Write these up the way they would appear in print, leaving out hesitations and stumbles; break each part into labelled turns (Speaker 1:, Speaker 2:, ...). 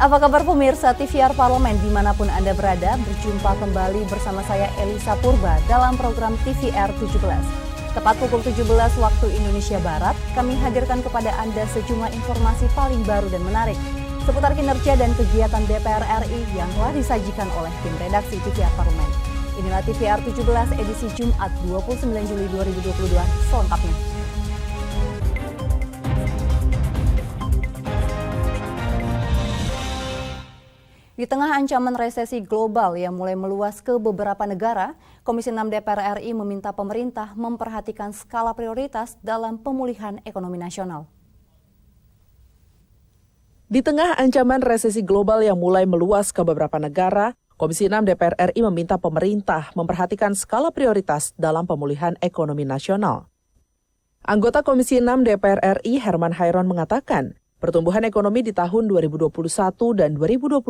Speaker 1: Apa kabar pemirsa TVR Parlemen dimanapun Anda berada, berjumpa kembali bersama saya Elisa Purba dalam program TVR 17. Tepat pukul 17 waktu Indonesia Barat, kami hadirkan kepada Anda sejumlah informasi paling baru dan menarik seputar kinerja dan kegiatan DPR RI yang telah disajikan oleh tim redaksi TVR Parlemen. Inilah TVR 17 edisi Jumat 29 Juli 2022 selengkapnya. Di tengah ancaman resesi global yang mulai meluas ke beberapa negara, Komisi 6 DPR RI meminta pemerintah memperhatikan skala prioritas dalam pemulihan ekonomi nasional.
Speaker 2: Di tengah ancaman resesi global yang mulai meluas ke beberapa negara, Komisi 6 DPR RI meminta pemerintah memperhatikan skala prioritas dalam pemulihan ekonomi nasional. Anggota Komisi 6 DPR RI Herman Hairon mengatakan, pertumbuhan ekonomi di tahun 2021 dan 2022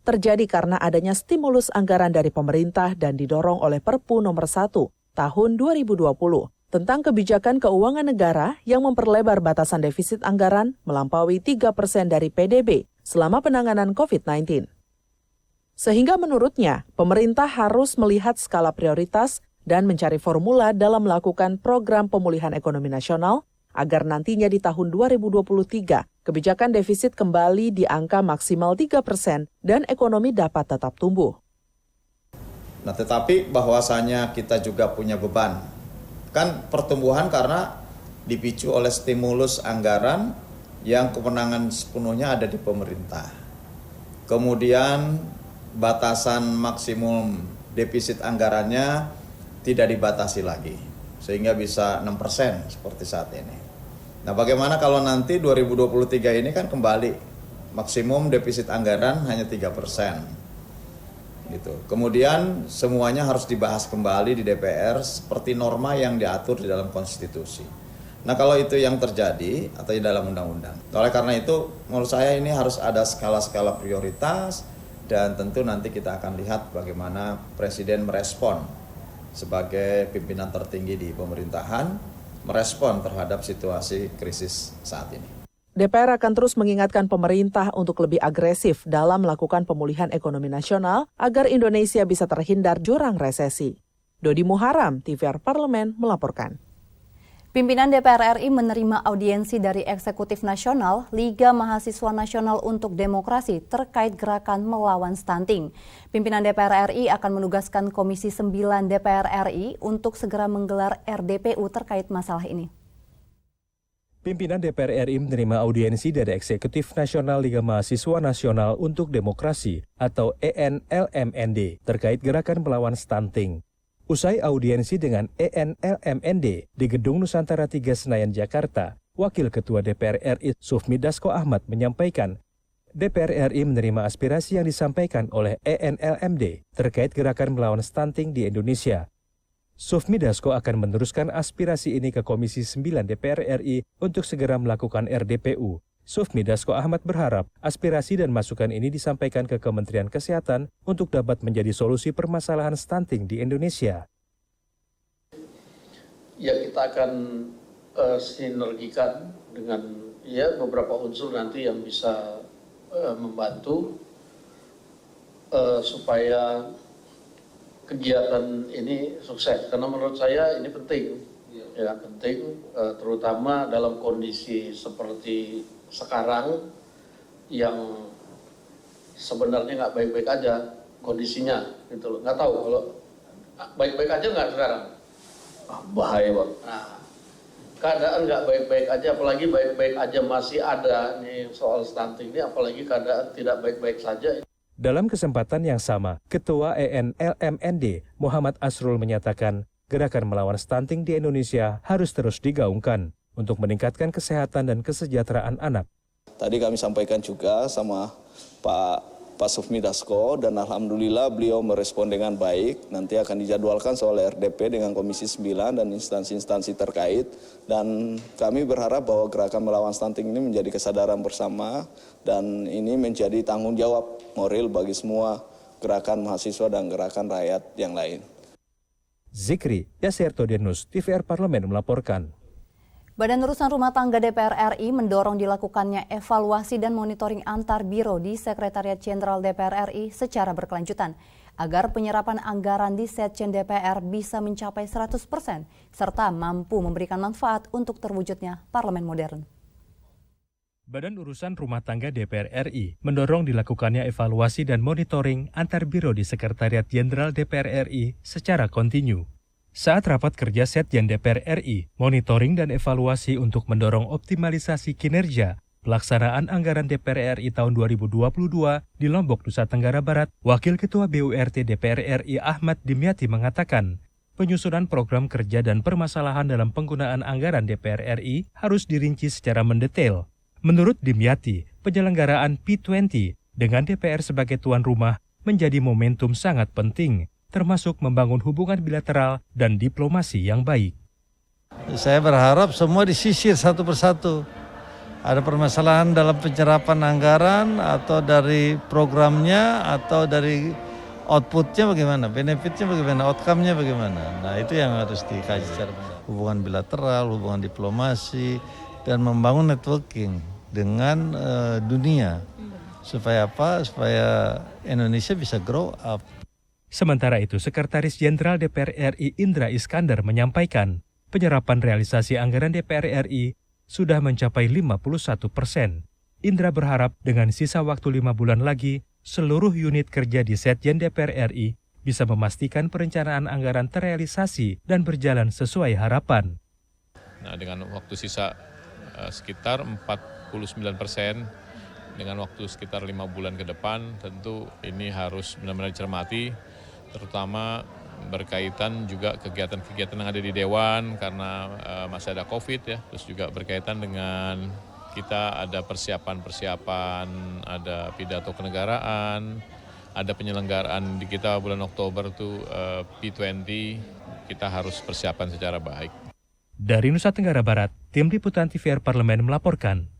Speaker 2: terjadi karena adanya stimulus anggaran dari pemerintah dan didorong oleh Perpu nomor 1 tahun 2020 tentang kebijakan keuangan negara yang memperlebar batasan defisit anggaran melampaui 3% dari PDB selama penanganan COVID-19. Sehingga menurutnya, pemerintah harus melihat skala prioritas dan mencari formula dalam melakukan program pemulihan ekonomi nasional agar nantinya di tahun 2023 kebijakan defisit kembali di angka maksimal 3% dan ekonomi dapat tetap tumbuh.
Speaker 3: Nah, tetapi bahwasanya kita juga punya beban. Kan pertumbuhan karena dipicu oleh stimulus anggaran yang kewenangan sepenuhnya ada di pemerintah. Kemudian batasan maksimum defisit anggarannya tidak dibatasi lagi, sehingga bisa 6% seperti saat ini. Nah, bagaimana kalau nanti 2023 ini kan kembali maksimum defisit anggaran hanya 3%. Gitu. Kemudian semuanya harus dibahas kembali di DPR seperti norma yang diatur di dalam konstitusi. Nah, kalau itu yang terjadi atau di dalam undang-undang. Oleh karena itu, menurut saya ini harus ada skala-skala prioritas dan tentu nanti kita akan lihat bagaimana Presiden merespon sebagai pimpinan tertinggi di pemerintahan merespon terhadap situasi krisis saat ini.
Speaker 2: DPR akan terus mengingatkan pemerintah untuk lebih agresif dalam melakukan pemulihan ekonomi nasional agar Indonesia bisa terhindar jurang resesi. Dodi Muharam, TVR Parlemen melaporkan.
Speaker 1: Pimpinan DPR RI menerima audiensi dari Eksekutif Nasional Liga Mahasiswa Nasional untuk Demokrasi terkait gerakan melawan stunting. Pimpinan DPR RI akan menugaskan Komisi 9 DPR RI untuk segera menggelar RDPU terkait masalah ini.
Speaker 4: Pimpinan DPR RI menerima audiensi dari Eksekutif Nasional Liga Mahasiswa Nasional untuk Demokrasi atau ENLMND terkait gerakan melawan stunting. Usai audiensi dengan ENLMND di Gedung Nusantara 3 Senayan, Jakarta, Wakil Ketua DPR RI Sufmi Dasko Ahmad menyampaikan, DPR RI menerima aspirasi yang disampaikan oleh ENLMD terkait gerakan melawan stunting di Indonesia. Sufmi Dasko akan meneruskan aspirasi ini ke Komisi 9 DPR RI untuk segera melakukan RDPU. Sufmi Dasko Ahmad berharap aspirasi dan masukan ini disampaikan ke Kementerian Kesehatan untuk dapat menjadi solusi permasalahan stunting di Indonesia.
Speaker 5: Ya, kita akan sinergikan dengan beberapa unsur nanti yang bisa membantu supaya kegiatan ini sukses. Karena menurut saya ini penting, penting terutama dalam kondisi seperti sekarang yang sebenarnya nggak baik-baik aja kondisinya, gitu loh. Nggak tahu kalau baik-baik aja nggak sekarang, bahaya banget. Nah, keadaan nggak baik-baik aja, apalagi baik-baik aja masih ada nih soal stunting ini, apalagi keadaan tidak baik-baik saja.
Speaker 4: Dalam kesempatan yang sama, Ketua ENLMND Muhammad Asrul menyatakan gerakan melawan stunting di Indonesia harus terus digaungkan untuk meningkatkan kesehatan dan kesejahteraan anak.
Speaker 6: Tadi kami sampaikan juga sama Pak Sufmi Dasko dan alhamdulillah beliau merespon dengan baik. Nanti akan dijadwalkan soal RDP dengan Komisi 9 dan instansi-instansi terkait. Dan kami berharap bahwa gerakan melawan stunting ini menjadi kesadaran bersama dan ini menjadi tanggung jawab moral bagi semua gerakan mahasiswa dan gerakan rakyat yang lain.
Speaker 4: Zikri Yasirto Denus, TVR Parlemen melaporkan.
Speaker 1: Badan Urusan Rumah Tangga DPR RI mendorong dilakukannya evaluasi dan monitoring antar biro di Sekretariat Jenderal DPR RI secara berkelanjutan agar penyerapan anggaran di Setjen DPR bisa mencapai 100% serta mampu memberikan manfaat untuk terwujudnya parlemen modern.
Speaker 4: Badan Urusan Rumah Tangga DPR RI mendorong dilakukannya evaluasi dan monitoring antar biro di Sekretariat Jenderal DPR RI secara kontinu. Saat rapat kerja Setjen DPR RI, monitoring dan evaluasi untuk mendorong optimalisasi kinerja pelaksanaan anggaran DPR RI tahun 2022 di Lombok, Nusa Tenggara Barat, Wakil Ketua BURT DPR RI Ahmad Dimyati mengatakan, penyusunan program kerja dan permasalahan dalam penggunaan anggaran DPR RI harus dirinci secara mendetail. Menurut Dimyati, penyelenggaraan P20 dengan DPR sebagai tuan rumah menjadi momentum sangat penting, termasuk membangun hubungan bilateral dan diplomasi yang baik.
Speaker 7: Saya berharap semua disisir satu persatu. Ada permasalahan dalam penyerapan anggaran atau dari programnya atau dari outputnya bagaimana, benefitnya bagaimana, outcome-nya bagaimana. Nah itu yang harus dikaji secara hubungan bilateral, hubungan diplomasi, dan membangun networking dengan dunia. Supaya apa? Supaya Indonesia bisa grow up.
Speaker 4: Sementara itu, Sekretaris Jenderal DPR RI Indra Iskandar menyampaikan penyerapan realisasi anggaran DPR RI sudah mencapai 51%. Indra berharap dengan sisa waktu 5 bulan lagi, seluruh unit kerja di Setjen DPR RI bisa memastikan perencanaan anggaran terrealisasi dan berjalan sesuai harapan.
Speaker 8: Nah, dengan waktu sisa sekitar 49%, dengan waktu sekitar 5 bulan ke depan, tentu ini harus benar-benar dicermati, terutama berkaitan juga kegiatan-kegiatan yang ada di Dewan karena masih ada COVID ya, terus juga berkaitan dengan kita ada persiapan-persiapan, ada pidato kenegaraan, ada penyelenggaraan di kita bulan Oktober tuh P20, kita harus persiapan secara baik.
Speaker 4: Dari Nusa Tenggara Barat, Tim Liputan TVR Parlemen melaporkan.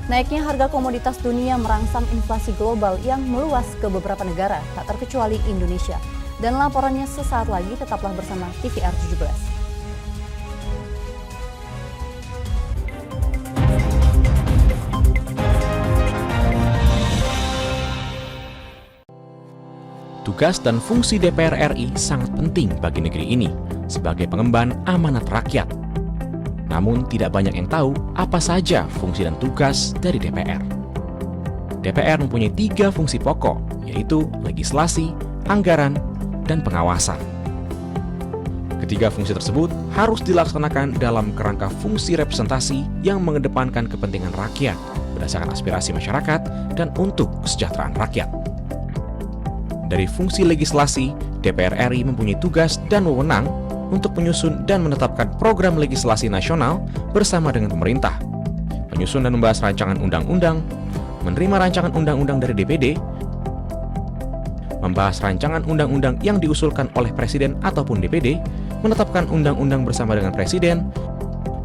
Speaker 1: Naiknya harga komoditas dunia merangsang inflasi global yang meluas ke beberapa negara, tak terkecuali Indonesia. Dan laporannya sesaat lagi, tetaplah bersama TVR 17.
Speaker 9: Tugas dan fungsi DPR RI sangat penting bagi negeri ini sebagai pengemban amanat rakyat. Namun tidak banyak yang tahu apa saja fungsi dan tugas dari DPR. DPR mempunyai 3 fungsi pokok, yaitu legislasi, anggaran, dan pengawasan. Ketiga fungsi tersebut harus dilaksanakan dalam kerangka fungsi representasi yang mengedepankan kepentingan rakyat berdasarkan aspirasi masyarakat dan untuk kesejahteraan rakyat. Dari fungsi legislasi, DPR RI mempunyai tugas dan wewenang untuk menyusun dan menetapkan program legislasi nasional bersama dengan pemerintah, menyusun dan membahas rancangan undang-undang, menerima rancangan undang-undang dari DPD, membahas rancangan undang-undang yang diusulkan oleh Presiden ataupun DPD, menetapkan undang-undang bersama dengan Presiden,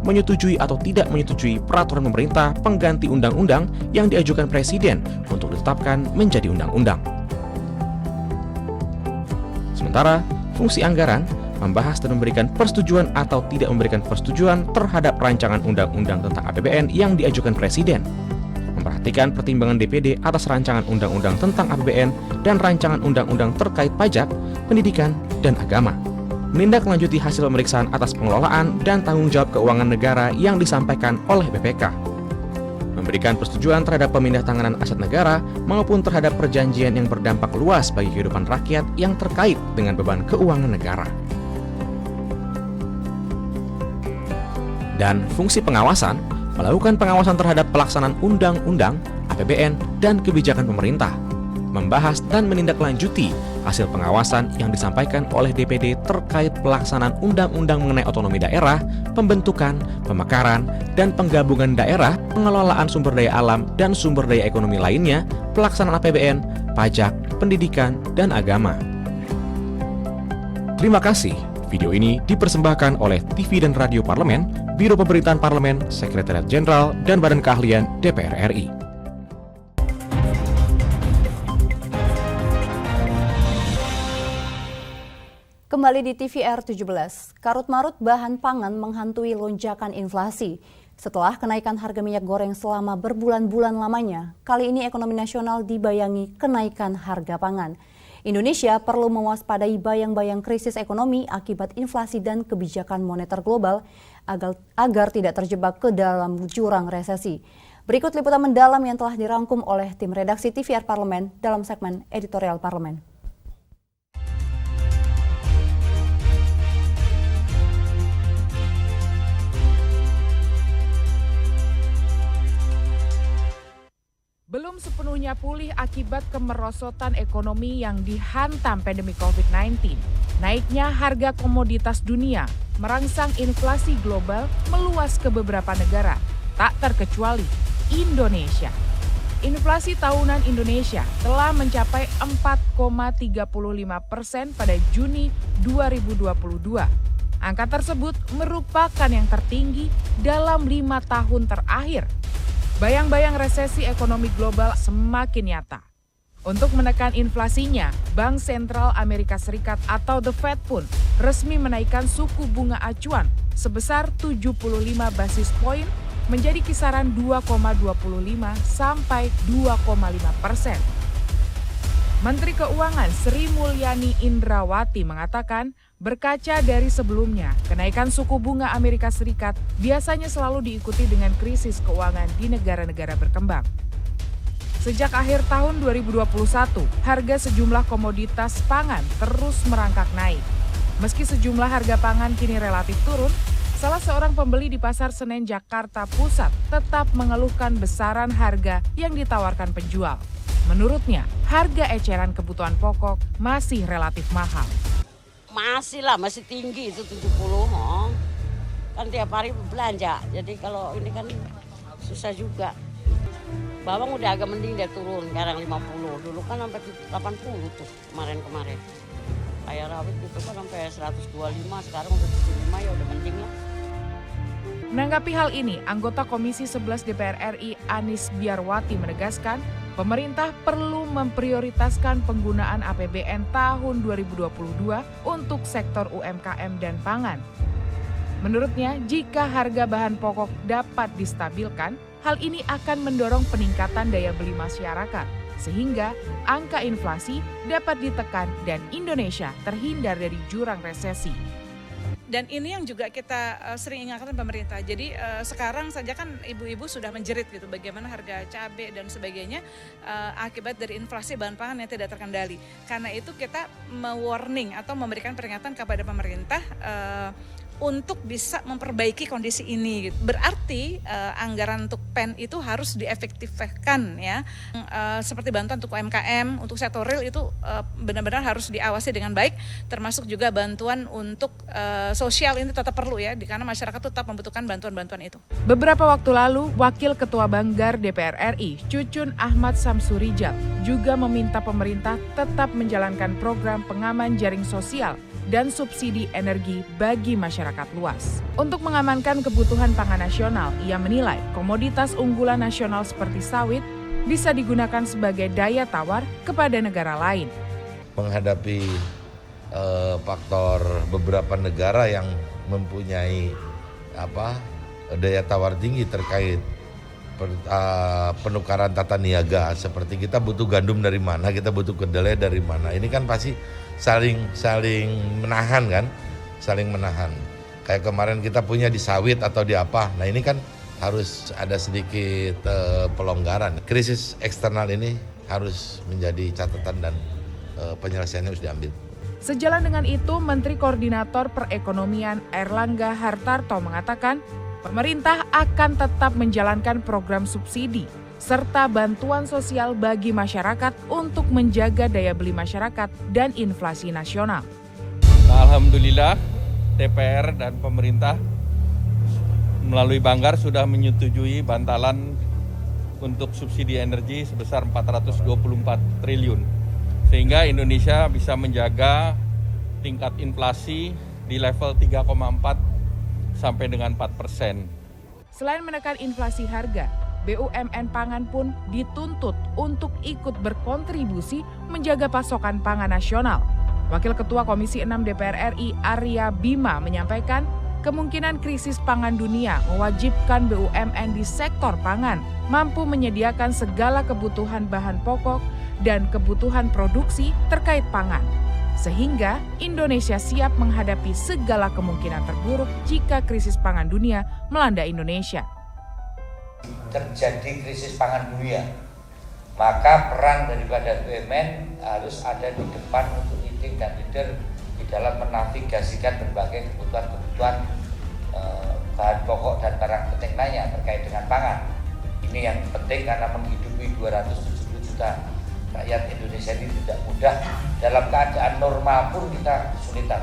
Speaker 9: menyetujui atau tidak menyetujui peraturan pemerintah pengganti undang-undang yang diajukan Presiden untuk ditetapkan menjadi undang-undang. Sementara, fungsi anggaran membahas dan memberikan persetujuan atau tidak memberikan persetujuan terhadap rancangan undang-undang tentang APBN yang diajukan Presiden, memperhatikan pertimbangan DPD atas rancangan undang-undang tentang APBN dan rancangan undang-undang terkait pajak, pendidikan, dan agama, menindaklanjuti hasil pemeriksaan atas pengelolaan dan tanggung jawab keuangan negara yang disampaikan oleh BPK, memberikan persetujuan terhadap pemindahantanganan aset negara maupun terhadap perjanjian yang berdampak luas bagi kehidupan rakyat yang terkait dengan beban keuangan negara. Dan fungsi pengawasan melakukan pengawasan terhadap pelaksanaan undang-undang, APBN, dan kebijakan pemerintah, membahas dan menindaklanjuti hasil pengawasan yang disampaikan oleh DPD terkait pelaksanaan undang-undang mengenai otonomi daerah, pembentukan, pemekaran, dan penggabungan daerah, pengelolaan sumber daya alam dan sumber daya ekonomi lainnya, pelaksanaan APBN, pajak, pendidikan, dan agama. Terima kasih. Video ini dipersembahkan oleh TV dan Radio Parlemen, Biro Pemerintahan Parlemen, Sekretariat Jenderal, dan Badan Keahlian DPR RI.
Speaker 1: Kembali di TVR 17, karut-marut bahan pangan menghantui lonjakan inflasi. Setelah kenaikan harga minyak goreng selama berbulan-bulan lamanya, kali ini ekonomi nasional dibayangi kenaikan harga pangan. Indonesia perlu mewaspadai bayang-bayang krisis ekonomi akibat inflasi dan kebijakan moneter global agar tidak terjebak ke dalam jurang resesi. Berikut liputan mendalam yang telah dirangkum oleh tim redaksi TVR Parlemen dalam segmen Editorial Parlemen.
Speaker 10: Belum sepenuhnya pulih akibat kemerosotan ekonomi yang dihantam pandemi COVID-19. Naiknya harga komoditas dunia merangsang inflasi global meluas ke beberapa negara, tak terkecuali Indonesia. Inflasi tahunan Indonesia telah mencapai 4,35% pada Juni 2022. Angka tersebut merupakan yang tertinggi dalam 5 tahun terakhir. Bayang-bayang resesi ekonomi global semakin nyata. Untuk menekan inflasinya, Bank Sentral Amerika Serikat atau The Fed pun resmi menaikkan suku bunga acuan sebesar 75 basis poin menjadi kisaran 2,25 sampai 2,5%. Menteri Keuangan Sri Mulyani Indrawati mengatakan, berkaca dari sebelumnya, kenaikan suku bunga Amerika Serikat biasanya selalu diikuti dengan krisis keuangan di negara-negara berkembang. Sejak akhir tahun 2021, harga sejumlah komoditas pangan terus merangkak naik. Meski sejumlah harga pangan kini relatif turun, salah seorang pembeli di Pasar Senen Jakarta Pusat tetap mengeluhkan besaran harga yang ditawarkan penjual. Menurutnya, harga eceran kebutuhan pokok masih relatif mahal.
Speaker 11: Masih tinggi itu 70. Kan tiap hari belanja, jadi kalau ini kan susah juga. Bawang udah agak mending dia turun, sekarang 50. Dulu kan sampai 80 tuh kemarin. Kayak rawit gitu kan sampai 125, sekarang udah 75 ya udah mending lah.
Speaker 10: Menanggapi hal ini, anggota Komisi 11 DPR RI Anis Biarwati menegaskan, pemerintah perlu memprioritaskan penggunaan APBN tahun 2022 untuk sektor UMKM dan pangan. Menurutnya, jika harga bahan pokok dapat distabilkan, hal ini akan mendorong peningkatan daya beli masyarakat, sehingga angka inflasi dapat ditekan dan Indonesia terhindar dari jurang resesi.
Speaker 12: Dan ini yang juga kita sering ingatkan pemerintah. Jadi sekarang saja kan ibu-ibu sudah menjerit gitu bagaimana harga cabai dan sebagainya akibat dari inflasi bahan pangan yang tidak terkendali. Karena itu kita mewarning atau memberikan peringatan kepada pemerintah untuk bisa memperbaiki kondisi ini. Berarti anggaran untuk PEN itu harus diefektifkan ya. Seperti bantuan untuk UMKM, untuk sektor real itu benar-benar harus diawasi dengan baik, termasuk juga bantuan untuk sosial ini tetap perlu ya, karena masyarakat tetap membutuhkan bantuan-bantuan itu.
Speaker 10: Beberapa waktu lalu, Wakil Ketua Banggar DPR RI, Cucun Ahmad Samsurijal, juga meminta pemerintah tetap menjalankan program pengaman jaring sosial dan subsidi energi bagi masyarakat luas. Untuk mengamankan kebutuhan pangan nasional, ia menilai komoditas unggulan nasional seperti sawit bisa digunakan sebagai daya tawar kepada negara lain.
Speaker 13: Menghadapi faktor beberapa negara yang mempunyai daya tawar tinggi terkait penukaran tata niaga, seperti kita butuh gandum dari mana, kita butuh kedelai dari mana. Ini kan pasti saling menahan kan, saling menahan. Kayak kemarin kita punya di sawit atau di apa. Nah ini kan harus ada sedikit pelonggaran. Krisis eksternal ini harus menjadi catatan dan penyelesaiannya harus diambil.
Speaker 10: Sejalan dengan itu, Menteri Koordinator Perekonomian Airlangga Hartarto mengatakan, pemerintah akan tetap menjalankan program subsidi serta bantuan sosial bagi masyarakat untuk menjaga daya beli masyarakat dan inflasi nasional.
Speaker 14: Alhamdulillah, DPR dan pemerintah melalui Banggar sudah menyetujui bantalan untuk subsidi energi sebesar 424 triliun. Sehingga Indonesia bisa menjaga tingkat inflasi di level 3,4 sampai dengan 4%.
Speaker 10: Selain menekan inflasi harga, BUMN pangan pun dituntut untuk ikut berkontribusi menjaga pasokan pangan nasional. Wakil Ketua Komisi 6 DPR RI Arya Bima menyampaikan kemungkinan krisis pangan dunia mewajibkan BUMN di sektor pangan mampu menyediakan segala kebutuhan bahan pokok dan kebutuhan produksi terkait pangan. Sehingga Indonesia siap menghadapi segala kemungkinan terburuk jika krisis pangan dunia melanda Indonesia.
Speaker 15: Terjadi krisis pangan dunia, maka peran daripada BUMN harus ada di depan untuk leading dan leader di dalam menavigasikan berbagai kebutuhan bahan pokok dan barang penting lainnya terkait dengan pangan. Ini yang penting karena menghidupi 270 juta rakyat Indonesia ini tidak mudah. Dalam keadaan normal pun kita kesulitan.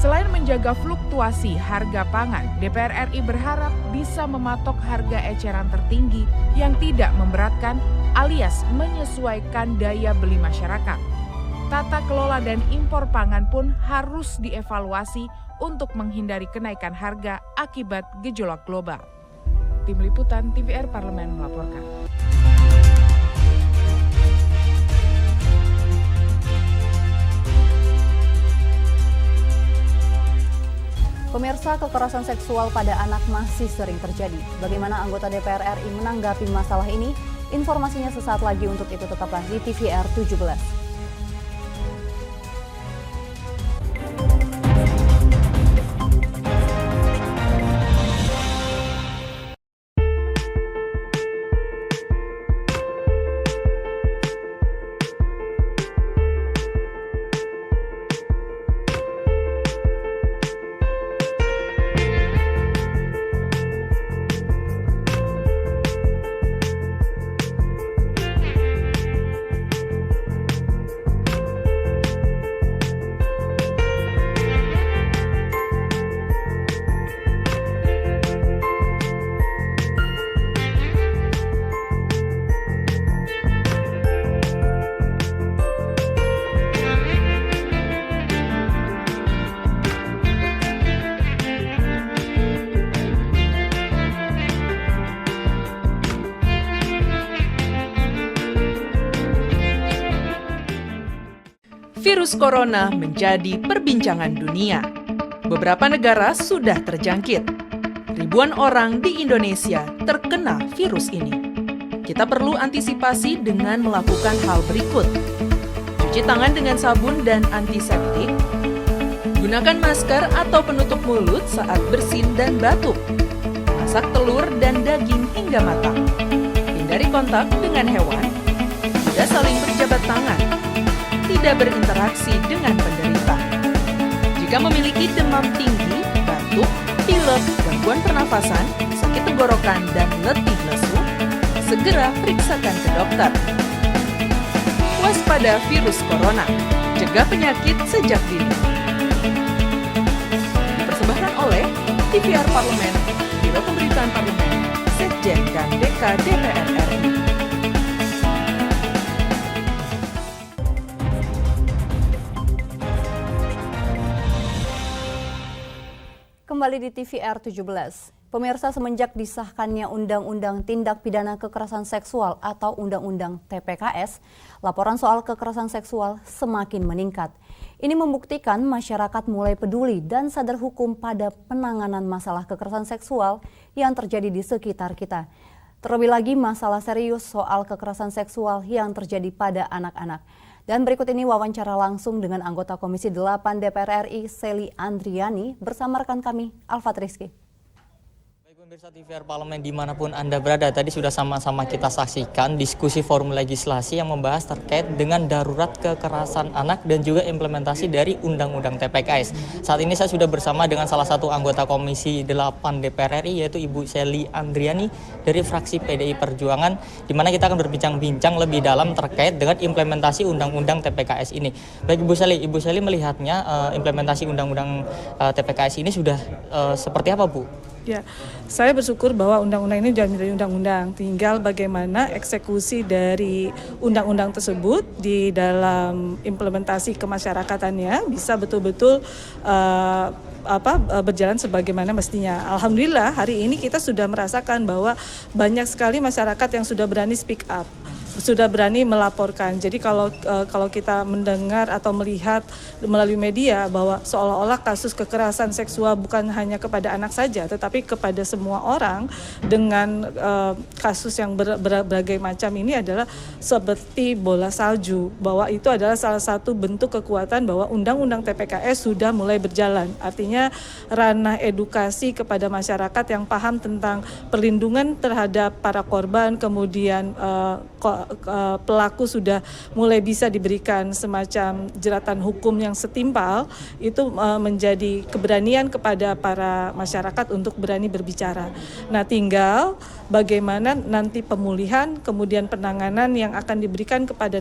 Speaker 10: Selain menjaga fluktuasi harga pangan, DPR RI berharap bisa mematok harga eceran tertinggi yang tidak memberatkan alias menyesuaikan daya beli masyarakat. Tata kelola dan impor pangan pun harus dievaluasi untuk menghindari kenaikan harga akibat gejolak global. Tim Liputan TVR Parlemen melaporkan.
Speaker 1: Pemirsa, kekerasan seksual pada anak masih sering terjadi. Bagaimana anggota DPR RI menanggapi masalah ini? Informasinya sesaat lagi, untuk itu tetaplah di TVR 17.
Speaker 2: Virus corona menjadi perbincangan dunia. Beberapa negara sudah terjangkit. Ribuan orang di Indonesia terkena virus ini. Kita perlu antisipasi dengan melakukan hal berikut. Cuci tangan dengan sabun dan antiseptik. Gunakan masker atau penutup mulut saat bersin dan batuk. Masak telur dan daging hingga matang. Hindari kontak dengan hewan. Tidak saling berjabat tangan. Tidak berinteraksi dengan penderita. Jika memiliki demam tinggi, batuk, pilek, gangguan pernafasan, sakit tenggorokan, dan letih lesu, segera periksakan ke dokter. Waspada virus corona, cegah penyakit sejak dini. Dipersembahkan oleh TVR Parlemen, Biro Pemberitaan Parlemen, Sekjen dan DK DPR RI.
Speaker 1: Kembali di TVR 17. Pemirsa, semenjak disahkannya Undang-Undang Tindak Pidana Kekerasan Seksual atau Undang-Undang TPKS, laporan soal kekerasan seksual semakin meningkat. Ini membuktikan masyarakat mulai peduli dan sadar hukum pada penanganan masalah kekerasan seksual yang terjadi di sekitar kita. Terlebih lagi masalah serius soal kekerasan seksual yang terjadi pada anak-anak. Dan berikut ini wawancara langsung dengan anggota Komisi 8 DPR RI, Sely Andriani, bersama rekan kami, Alfat Rizky.
Speaker 16: Pemirsa TVR Parlemen dimanapun Anda berada, tadi sudah sama-sama kita saksikan diskusi forum legislasi yang membahas terkait dengan darurat kekerasan anak dan juga implementasi dari Undang-Undang TPKS. Saat ini saya sudah bersama dengan salah satu anggota Komisi 8 DPR RI, yaitu Ibu Sely Andriani dari fraksi PDI Perjuangan, di mana kita akan berbincang-bincang lebih dalam terkait dengan implementasi Undang-Undang TPKS ini. Baik Ibu Sely melihatnya implementasi Undang-Undang TPKS ini sudah seperti apa, Bu?
Speaker 17: Ya, saya bersyukur bahwa undang-undang ini sudah menjadi undang-undang. Tinggal bagaimana eksekusi dari undang-undang tersebut di dalam implementasi kemasyarakatannya bisa betul-betul berjalan sebagaimana mestinya. Alhamdulillah hari ini kita sudah merasakan bahwa banyak sekali masyarakat yang sudah berani speak up. sudah berani melaporkan. Jadi kalau kita mendengar atau melihat melalui media bahwa seolah-olah kasus kekerasan seksual bukan hanya kepada anak saja, tetapi kepada semua orang dengan kasus yang berbagai macam ini adalah seperti bola salju, bahwa itu adalah salah satu bentuk kekuatan bahwa Undang-Undang TPKS sudah mulai berjalan. Artinya ranah edukasi kepada masyarakat yang paham tentang perlindungan terhadap para korban, kemudian pelaku sudah mulai bisa diberikan semacam jeratan hukum yang setimpal, itu menjadi keberanian kepada para masyarakat untuk berani berbicara. Nah, tinggal bagaimana nanti pemulihan, kemudian penanganan yang akan diberikan kepada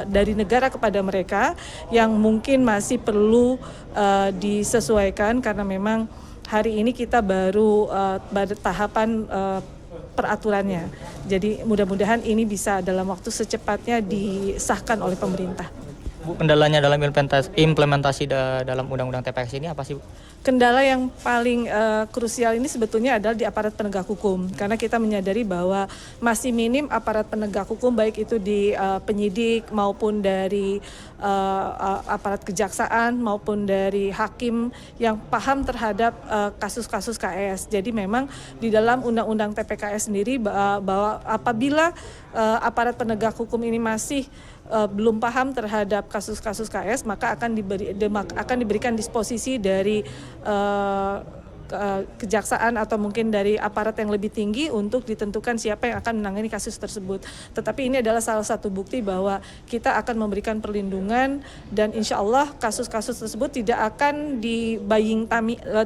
Speaker 17: dari negara kepada mereka yang mungkin masih perlu disesuaikan, karena memang hari ini kita baru tahapan peraturannya. Jadi mudah-mudahan ini bisa dalam waktu secepatnya disahkan oleh pemerintah.
Speaker 16: Bu, kendalanya dalam implementasi dalam Undang-Undang TPKS ini apa sih, Bu?
Speaker 17: Kendala yang paling krusial ini sebetulnya adalah di aparat penegak hukum, karena kita menyadari bahwa masih minim aparat penegak hukum, baik itu di penyidik maupun dari aparat kejaksaan maupun dari hakim yang paham terhadap kasus-kasus KS. Jadi memang di dalam Undang-Undang TPKS sendiri bahwa apabila aparat penegak hukum ini masih belum paham terhadap kasus-kasus KS, maka akan diberikan disposisi dari kejaksaan atau mungkin dari aparat yang lebih tinggi untuk ditentukan siapa yang akan menangani kasus tersebut. Tetapi ini adalah salah satu bukti bahwa kita akan memberikan perlindungan, dan insya Allah kasus-kasus tersebut tidak akan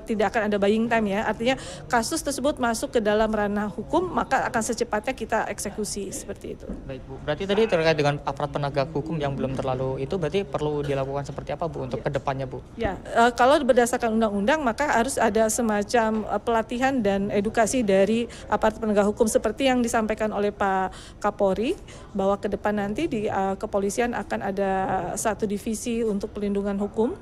Speaker 17: tidak akan ada buying time ya. Artinya kasus tersebut masuk ke dalam ranah hukum, maka akan secepatnya kita eksekusi, seperti itu.
Speaker 16: Baik, Bu. Berarti tadi terkait dengan aparat penegak hukum yang belum terlalu itu, berarti perlu dilakukan seperti apa, Bu, untuk kedepannya, Bu?
Speaker 17: Ya, kalau berdasarkan undang-undang maka harus ada semacam pelatihan dan edukasi dari aparat penegak hukum seperti yang disampaikan oleh Pak Kapolri, bahwa ke depan nanti di kepolisian akan ada satu divisi untuk perlindungan hukum,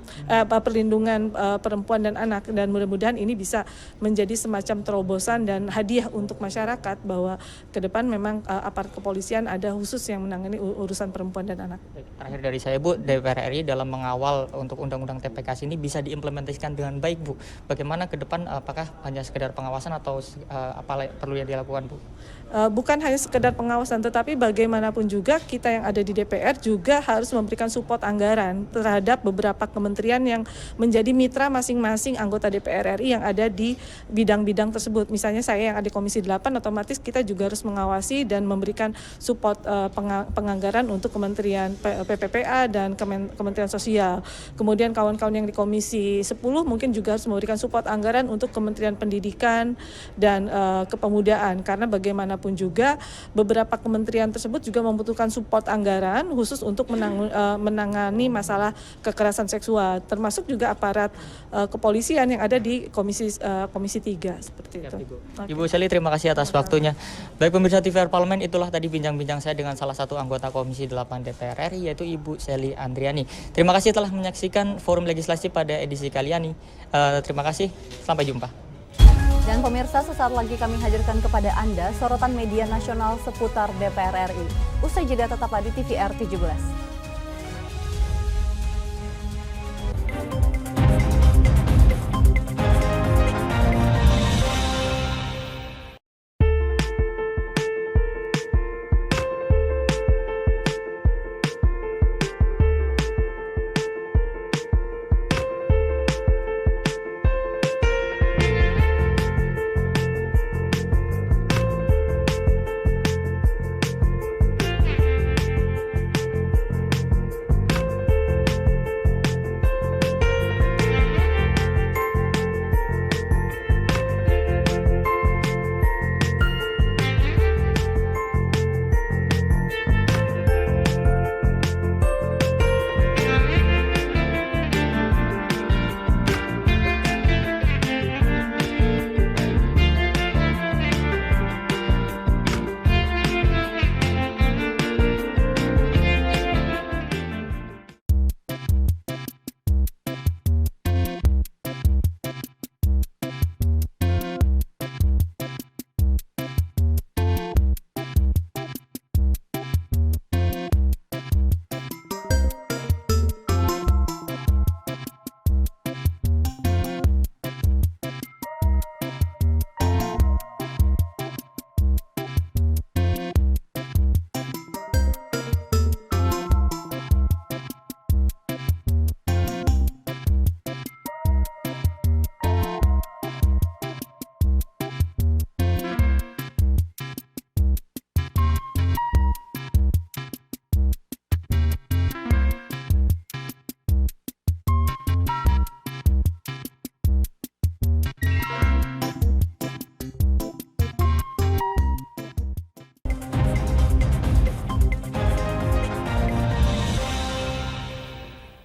Speaker 17: perlindungan perempuan dan anak, dan mudah-mudahan ini bisa menjadi semacam terobosan dan hadiah untuk masyarakat bahwa ke depan memang aparat kepolisian ada khusus yang menangani urusan perempuan dan anak.
Speaker 16: Terakhir dari saya, Bu, DPR RI dalam mengawal untuk Undang-Undang TPKS ini bisa diimplementasikan dengan baik, Bu. Bagaimana ke depan, apakah hanya sekedar pengawasan atau apa perlu yang dilakukan, Bu?
Speaker 17: Bukan hanya sekedar pengawasan, tetapi bagaimanapun juga kita yang ada di DPR juga harus memberikan support anggaran terhadap beberapa kementerian yang menjadi mitra masing-masing anggota DPR RI yang ada di bidang-bidang tersebut. Misalnya saya yang ada di Komisi 8, otomatis kita juga harus mengawasi dan memberikan support penganggaran untuk Kementerian PPPA dan Kementerian Sosial. Kemudian kawan-kawan yang di Komisi 10 mungkin juga harus memberikan support anggaran untuk Kementerian Pendidikan dan Kepemudaan, karena bagaimanapun juga beberapa kementerian tersebut juga membutuhkan support anggaran khusus untuk menangani masalah kekerasan seksual, termasuk juga aparat kepolisian yang ada di Komisi 3 seperti itu.
Speaker 16: Ibu Sally, terima kasih atas waktunya. Baik pemirsa TVR Parlemen, itulah tadi bincang-bincang saya dengan salah satu anggota Komisi 8 DPR RI, yaitu Ibu Sally Andriani. Terima kasih telah menyaksikan forum legislasi pada edisi kali ini. Terima kasih, sampai jumpa.
Speaker 1: Dan pemirsa, sesaat lagi kami hadirkan kepada Anda sorotan media nasional seputar DPR RI. Usai jeda tetaplah di TVR 17.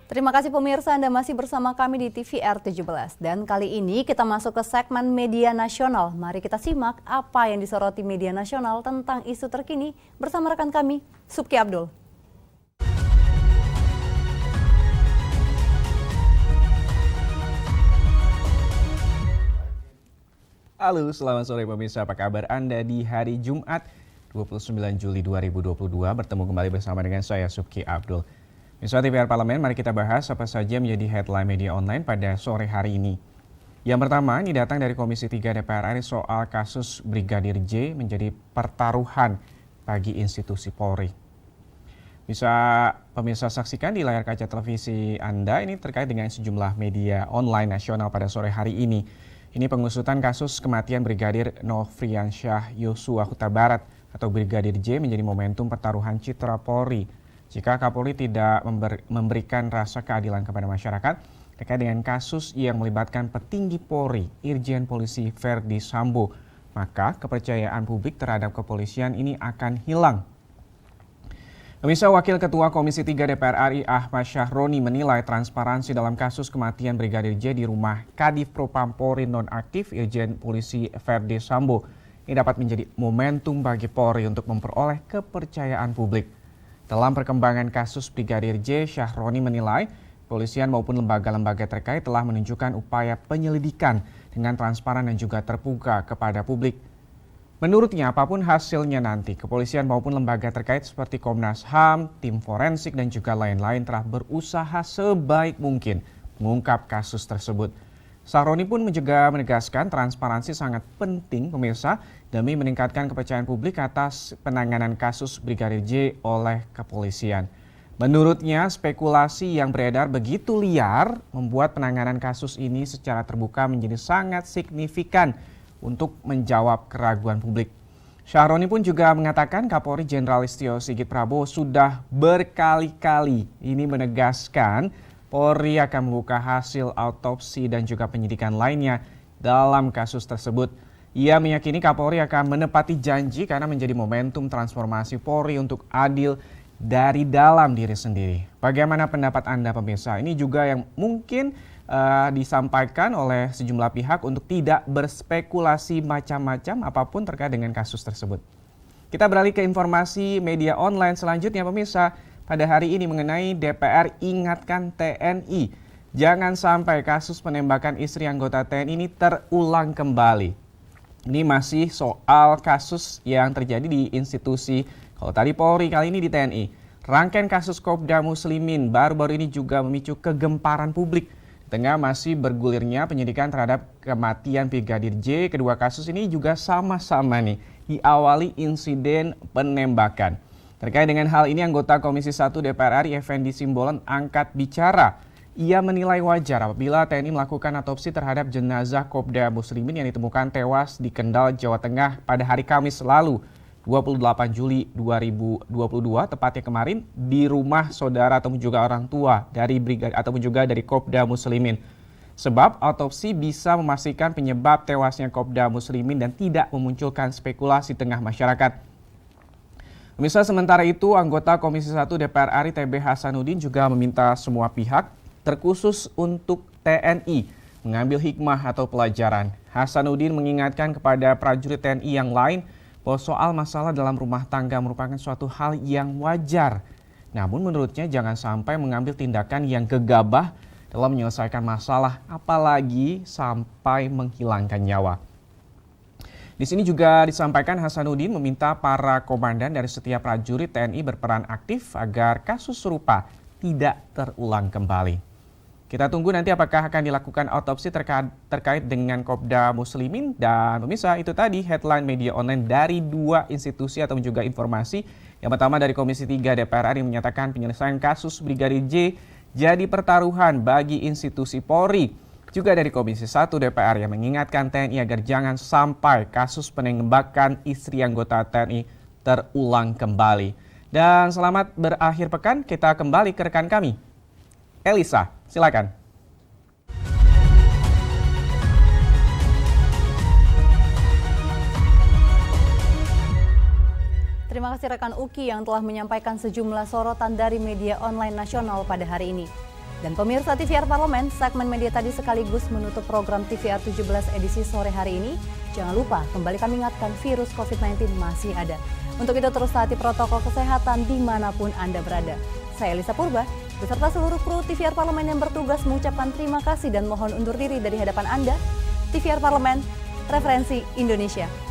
Speaker 1: Terima kasih pemirsa, Anda masih bersama kami di TVR 17. Dan kali ini kita masuk ke segmen media nasional. Mari kita simak apa yang disoroti media nasional tentang isu terkini bersama rekan kami, Subki Abdul.
Speaker 18: Halo, selamat sore pemirsa. Apa kabar Anda di hari Jumat 29 Juli 2022? Bertemu kembali bersama dengan saya, Subki Abdul. Pemirsa TVR Parlemen, mari kita bahas apa saja menjadi headline media online pada sore hari ini. Yang pertama, ini datang dari Komisi 3 DPR RI soal kasus Brigadir J menjadi pertaruhan bagi institusi Polri. Bisa pemirsa saksikan di layar kaca televisi Anda ini terkait dengan sejumlah media online nasional pada sore hari ini. Ini pengusutan kasus kematian Brigadir Nofriansyah Yosua Huta Barat atau Brigadir J menjadi momentum pertaruhan citra Polri. Jika Kapolri tidak memberikan rasa keadilan kepada masyarakat terkait dengan kasus yang melibatkan petinggi Polri, Irjen Polisi Verdi Sambo, maka kepercayaan publik terhadap kepolisian ini akan hilang. Pemirsa, Wakil Ketua Komisi 3 DPR RI Ahmad Syahroni menilai transparansi dalam kasus kematian Brigadir J di rumah Kadif Propam Polri nonaktif Irjen Polisi Verdi Sambo ini dapat menjadi momentum bagi Polri untuk memperoleh kepercayaan publik. Dalam perkembangan kasus Brigadir J, Syahroni menilai kepolisian maupun lembaga-lembaga terkait telah menunjukkan upaya penyelidikan dengan transparan dan juga terbuka kepada publik. Menurutnya, apapun hasilnya nanti, kepolisian maupun lembaga terkait seperti Komnas HAM, tim forensik, dan juga lain-lain telah berusaha sebaik mungkin mengungkap kasus tersebut. Syahroni pun juga menegaskan transparansi sangat penting pemirsa demi meningkatkan kepercayaan publik atas penanganan kasus Brigadir J oleh kepolisian. Menurutnya, spekulasi yang beredar begitu liar membuat penanganan kasus ini secara terbuka menjadi sangat signifikan untuk menjawab keraguan publik. Syahroni pun juga mengatakan Kapolri Jenderal Listio Sigit Prabowo sudah berkali-kali ini menegaskan Polri akan membuka hasil autopsi dan juga penyidikan lainnya dalam kasus tersebut. Ia meyakini Kapolri akan menepati janji karena menjadi momentum transformasi Polri untuk adil dari dalam diri sendiri. Bagaimana pendapat Anda pemirsa? Ini juga yang mungkin disampaikan oleh sejumlah pihak untuk tidak berspekulasi macam-macam apapun terkait dengan kasus tersebut. Kita beralih ke informasi media online selanjutnya pemirsa. Pada hari ini mengenai DPR ingatkan TNI. Jangan sampai kasus penembakan istri anggota TNI ini terulang kembali. Ini masih soal kasus yang terjadi di institusi, kalau tadi Polri, kali ini di TNI. Rangkaian kasus Kopda Muslimin baru-baru ini juga memicu kegemparan publik. Di tengah masih bergulirnya penyidikan terhadap kematian Brigadir J, kedua kasus ini juga sama-sama nih diawali insiden penembakan. Terkait dengan hal ini, anggota Komisi 1 DPR RI Effendi Simbolon angkat bicara. Ia menilai wajar apabila TNI melakukan autopsi terhadap jenazah Kopda Muslimin yang ditemukan tewas di Kendal, Jawa Tengah pada hari Kamis lalu, 28 Juli 2022, tepatnya kemarin, di rumah saudara ataupun juga orang tua dari Brigadir ataupun juga dari Kopda Muslimin. Sebab autopsi bisa memastikan penyebab tewasnya Kopda Muslimin dan tidak memunculkan spekulasi tengah masyarakat. Pemirsa, sementara itu, anggota Komisi 1 DPR RI TB Hasanuddin juga meminta semua pihak, terkhusus untuk TNI, mengambil hikmah atau pelajaran. Hasanuddin mengingatkan kepada prajurit TNI yang lain bahwa soal masalah dalam rumah tangga merupakan suatu hal yang wajar. Namun menurutnya jangan sampai mengambil tindakan yang gegabah dalam menyelesaikan masalah, apalagi sampai menghilangkan nyawa. Di sini juga disampaikan Hasanuddin meminta para komandan dari setiap prajurit TNI berperan aktif agar kasus serupa tidak terulang kembali. Kita tunggu nanti apakah akan dilakukan autopsi terkait dengan Kopda Muslimin. Dan pemirsa, itu tadi headline media online dari dua institusi atau juga informasi. Yang pertama dari Komisi 3 DPR RI menyatakan penyelesaian kasus Brigadir J jadi pertaruhan bagi institusi Polri. Juga dari Komisi 1 DPR yang mengingatkan TNI agar jangan sampai kasus penembakan istri anggota TNI terulang kembali. Dan selamat berakhir pekan, kita kembali ke rekan kami. Elisa, silakan.
Speaker 1: Terima kasih rekan Uki yang telah menyampaikan sejumlah sorotan dari media online nasional pada hari ini. Dan pemirsa TVR Parlemen, segmen media tadi sekaligus menutup program TVR 17 edisi sore hari ini. Jangan lupa, kembali kami ingatkan virus COVID-19 masih ada. Untuk itu terus taati protokol kesehatan dimanapun Anda berada. Saya Elisa Purba, beserta seluruh kru TVR Parlemen yang bertugas mengucapkan terima kasih dan mohon undur diri dari hadapan Anda. TVR Parlemen, referensi Indonesia.